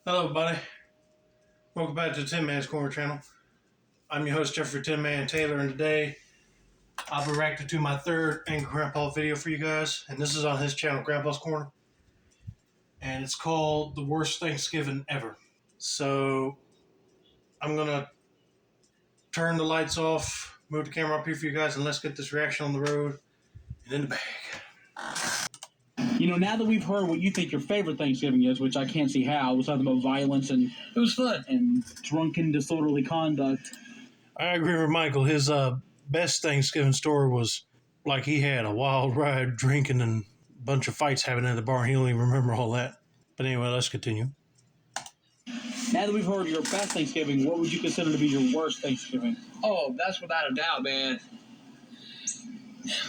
Hello, everybody. Welcome back to the Tin Man's Corner channel. I'm your host, Jeffrey Tin Man Taylor, and today I'll be reacting to my third Angry Grandpa video for you guys, and this is on his channel, Grandpa's Corner, and it's called The Worst Thanksgiving Ever. So I'm gonna turn the lights off, move the camera up here for you guys, and let's get this reaction on the road and in the bag. Now that we've heard what you think your favorite Thanksgiving is, which I can't see how, we're talking about violence and it was fun and drunken, disorderly conduct. I agree with Michael. His best Thanksgiving story was like he had a wild ride drinking and a bunch of fights happening at the bar. He don't even remember all that. But anyway, let's continue. Now that we've heard your best Thanksgiving, what would you consider to be your worst Thanksgiving? Oh, that's without a doubt, man.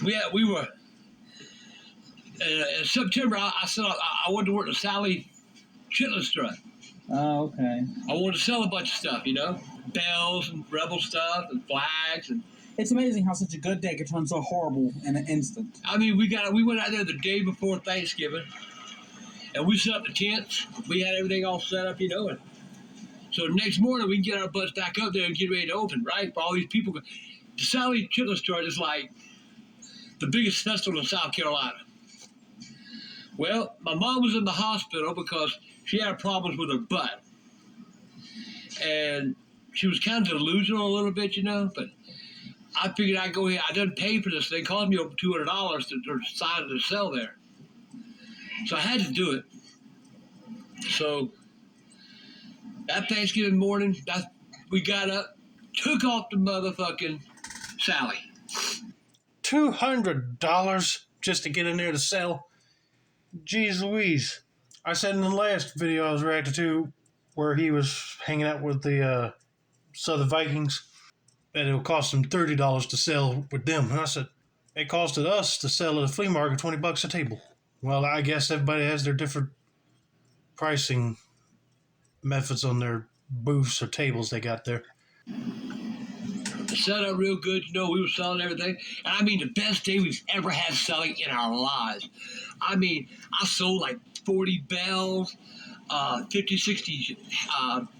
We were in September. I said I wanted to work the Sally Chitlin Strut. Oh, okay. I wanted to sell a bunch of stuff, bells and rebel stuff and flags and. It's amazing how such a good day could turn so horrible in an instant. I mean, we went out there the day before Thanksgiving, and we set up the tents. We had everything all set up, and so the next morning we can get our butts back up there and get ready to open, right? For all these people. The Sally Chitlin Strut is like the biggest festival in South Carolina. Well, my mom was in the hospital because she had problems with her butt. And she was kind of delusional a little bit, but I figured I'd go here. I didn't pay for this. They cost me over $200 to sign to sell there. So I had to do it. So that Thanksgiving morning, we got up, took off the motherfucking Sally. $200 just to get in there to sell? Jeez Louise. I said in the last video I was reacting to where he was hanging out with the Southern Vikings that it would cost him $30 to sell with them. And I said, it costed us to sell at a flea market $20 a table. Well, I guess everybody has their different pricing methods on their booths or tables they got there. Set up real good, we were selling everything. And I mean, the best day we've ever had selling in our lives. I mean, I sold like 40 bells, 50, 60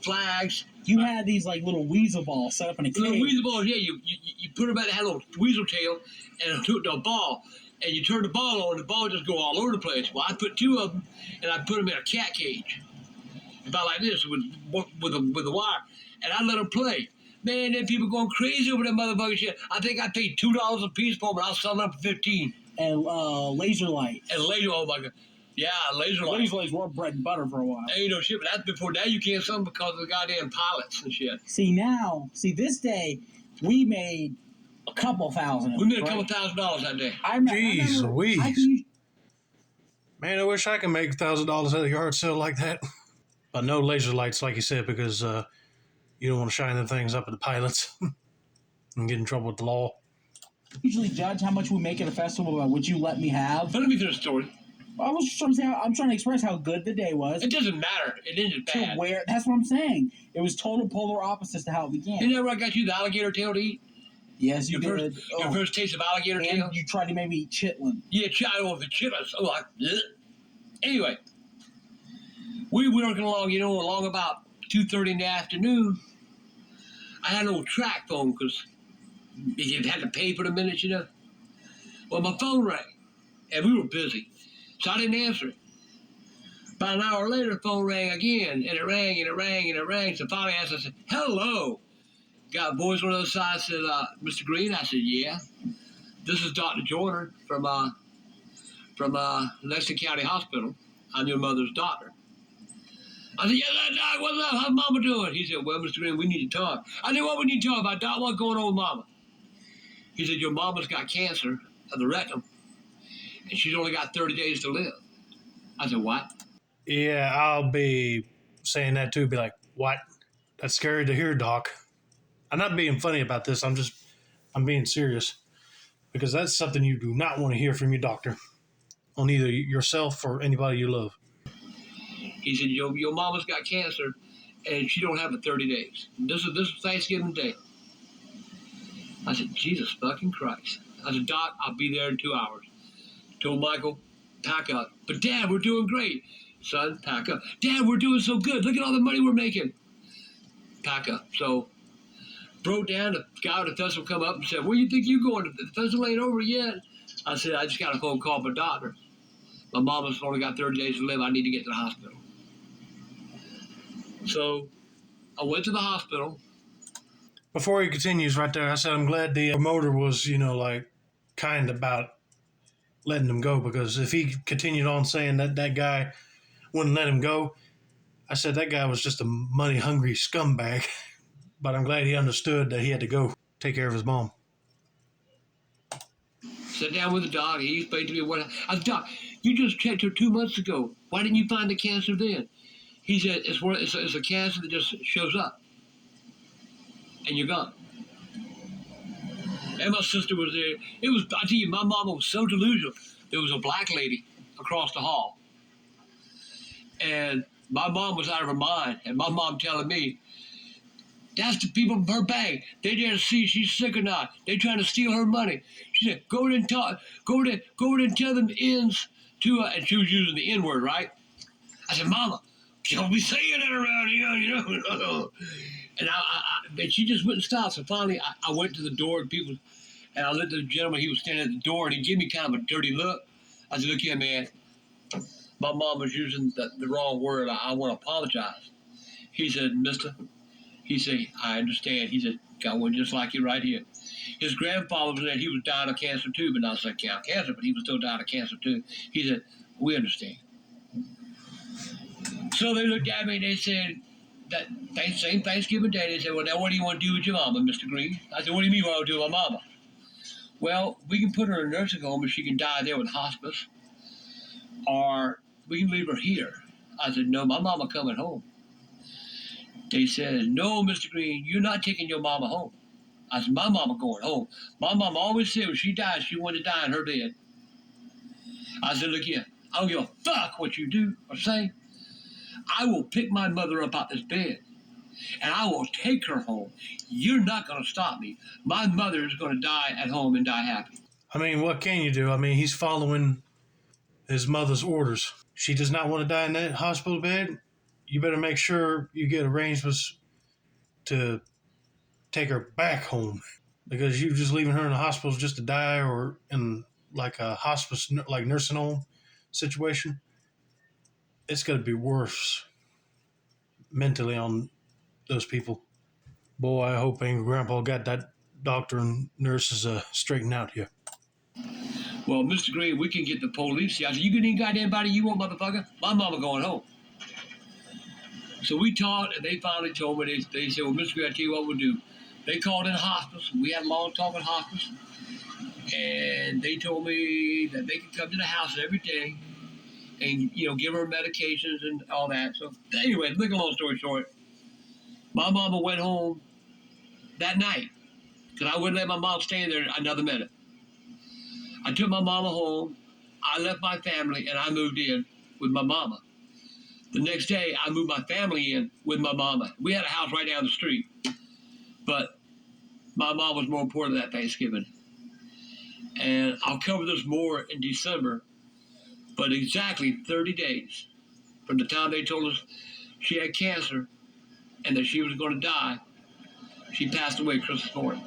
flags. You had these like little weasel balls set up in a cage. Little weasel balls, yeah. You put them at, it had a little weasel tail and a ball. And you turn the ball on, and the ball just go all over the place. Well, I put two of them, and I put them in a cat cage. About like this, with a wire. And I let them play. Man, then people going crazy over that motherfucking shit. I think I paid $2 a piece for them, and I was selling them for $15. And laser light. And laser, oh my God. Yeah, laser light. Laser lights were bread and butter for a while. Ain't no shit, but that's before now you can't sell them because of the goddamn pilots and shit. See, this day, we made a couple thousand. We made a couple $1,000 that day. Jeez Louise. Man, I wish I could make $1,000 at a yard sale like that. But no laser lights, like you said, because you don't want to shine them things up at the pilots and get in trouble with the law. Usually judge how much we make at a festival by what you let me have. But let me finish the story. I was just trying to say, I'm trying to express how good the day was. It doesn't matter. It ended bad. That's what I'm saying. It was total polar opposites to how it began. You know where I got you the alligator tail to eat? Yes, you did. Your first taste of alligator tail? You tried to maybe eat chitlin. Yeah, the chitlins. Oh, anyway, we were working along about 2:30 in the afternoon. I had an old track phone because you had to pay for the minutes, Well, my phone rang, and we were busy, so I didn't answer it. About an hour later, the phone rang again, and it rang, and it rang, and it rang. So finally I answered, I said, hello. Got a voice on the other side, said, Mr. Green? I said, yeah. This is Dr. Joyner from Lexington County Hospital. I'm your mother's doctor. I said, yeah, Doc, what's up? How's Mama doing? He said, well, Mr. Green, we need to talk. I said, what we need to talk about, Doc? What's going on with Mama? He said, your mama's got cancer of the rectum, and she's only got 30 days to live. I said, what? Yeah, I'll be saying that too. Be like, what? That's scary to hear, Doc. I'm not being funny about this. I'm being serious. Because that's something you do not want to hear from your doctor on either yourself or anybody you love. He said, your mama's got cancer, and she don't have it 30 days. This is Thanksgiving Day. I said, Jesus fucking Christ. I said, Doc, I'll be there in 2 hours. Told Michael, pack up. But Dad, we're doing great. son, pack up. Dad, we're doing so good. Look at all the money we're making. Pack up. So, broke down. The guy with the festival come up and said, where you think you going? The festival ain't over yet. I said, I just got a phone call from a doctor. My mama's only got 30 days to live. I need to get to the hospital. So, I went to the hospital. Before he continues right there, I said I'm glad the promoter was, like kind about letting him go, because if he continued on saying that that guy wouldn't let him go, I said that guy was just a money-hungry scumbag. But I'm glad he understood that he had to go take care of his mom. Sat down with the doc. He explained to me what I said, Doc, you just checked her 2 months ago. Why didn't you find the cancer then? He said, it's a cancer that just shows up. And you're gone. And my sister was there. I tell you, my mama was so delusional. There was a black lady across the hall. And my mom was out of her mind. And my mom telling me, that's the people from her bank. They there to see if she's sick or not. They trying to steal her money. She said, go in and talk. Go in and tell them ends to her. And she was using the N word, right? I said, Mama, don't be saying that around here, And but she just wouldn't stop. So finally, I went to the door, and I looked at the gentleman. He was standing at the door, and he gave me kind of a dirty look. I said, look here, man. My mom was using the wrong word. I want to apologize. He said, mister. He said, I understand. He said, got one just like you right here. His grandfather was there. He was dying of cancer too, but not so cancer, but he was still dying of cancer too. He said, we understand. So they looked at me and they said, that same Thanksgiving day, they said, well, now what do you want to do with your mama, Mr. Green? I said, what do you mean what I want to do with my mama? Well, we can put her in a nursing home and she can die there with hospice. Or we can leave her here. I said, no, my mama coming home. They said, no, Mr. Green, you're not taking your mama home. I said, my mama going home. My mama always said when she died, she wanted to die in her bed. I said, look here, I don't give a fuck what you do or say. I will pick my mother up out this bed, and I will take her home. You're not going to stop me. My mother is going to die at home and die happy. I mean, what can you do? I mean, he's following his mother's orders. She does not want to die in that hospital bed. You better make sure you get arrangements to take her back home, because you just leaving her in the hospital just to die, or in like a hospice, like nursing home situation, it's going to be worse mentally on those people. Boy, I hope Angry Grandpa got that doctor and nurses straightened out here. Well, Mr. Green, we can get the police. I said, you can any goddamn body you want, motherfucker. My mama going home. So we talked, and they finally told me, they said, well, Mr. Green, I tell you what we'll do. They called in hospice. We had a long talk with hospice. And they told me that they could come to the house every day and, give her medications and all that. So anyway, to make a long story short, my mama went home that night because I wouldn't let my mom stay there another minute. I took my mama home. I left my family, and I moved in with my mama. The next day, I moved my family in with my mama. We had a house right down the street. But my mom was more important than that Thanksgiving. And I'll cover this more in December. But exactly 30 days from the time they told us she had cancer and that she was going to die, she passed away Christmas morning.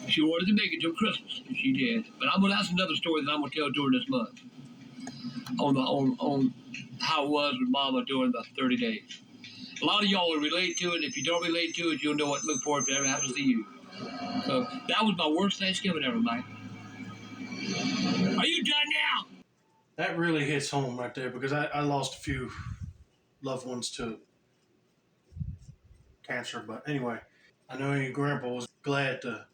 She wanted to make it till Christmas, and she did. But that's another story that I'm going to tell during this month on how it was with Mama during the 30 days. A lot of y'all will relate to it. If you don't relate to it, you'll know what to look for if it ever happens to you. So that was my worst Thanksgiving ever, Mike. Are you done now? That really hits home right there, because I lost a few loved ones to cancer. But anyway, I know your grandpa was glad to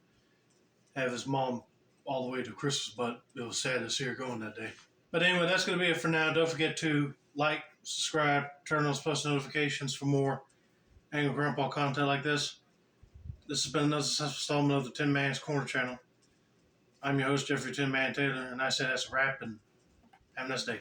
have his mom all the way to Christmas, but it was sad to see her going that day. But anyway, that's going to be it for now. Don't forget to like, subscribe, turn on those post notifications for more Angry Grandpa content like this. This has been another installment of the Tin Man's Corner channel. I'm your host, Jeffrey Tin Man Taylor, and I say that's a wrap, and have a nice day.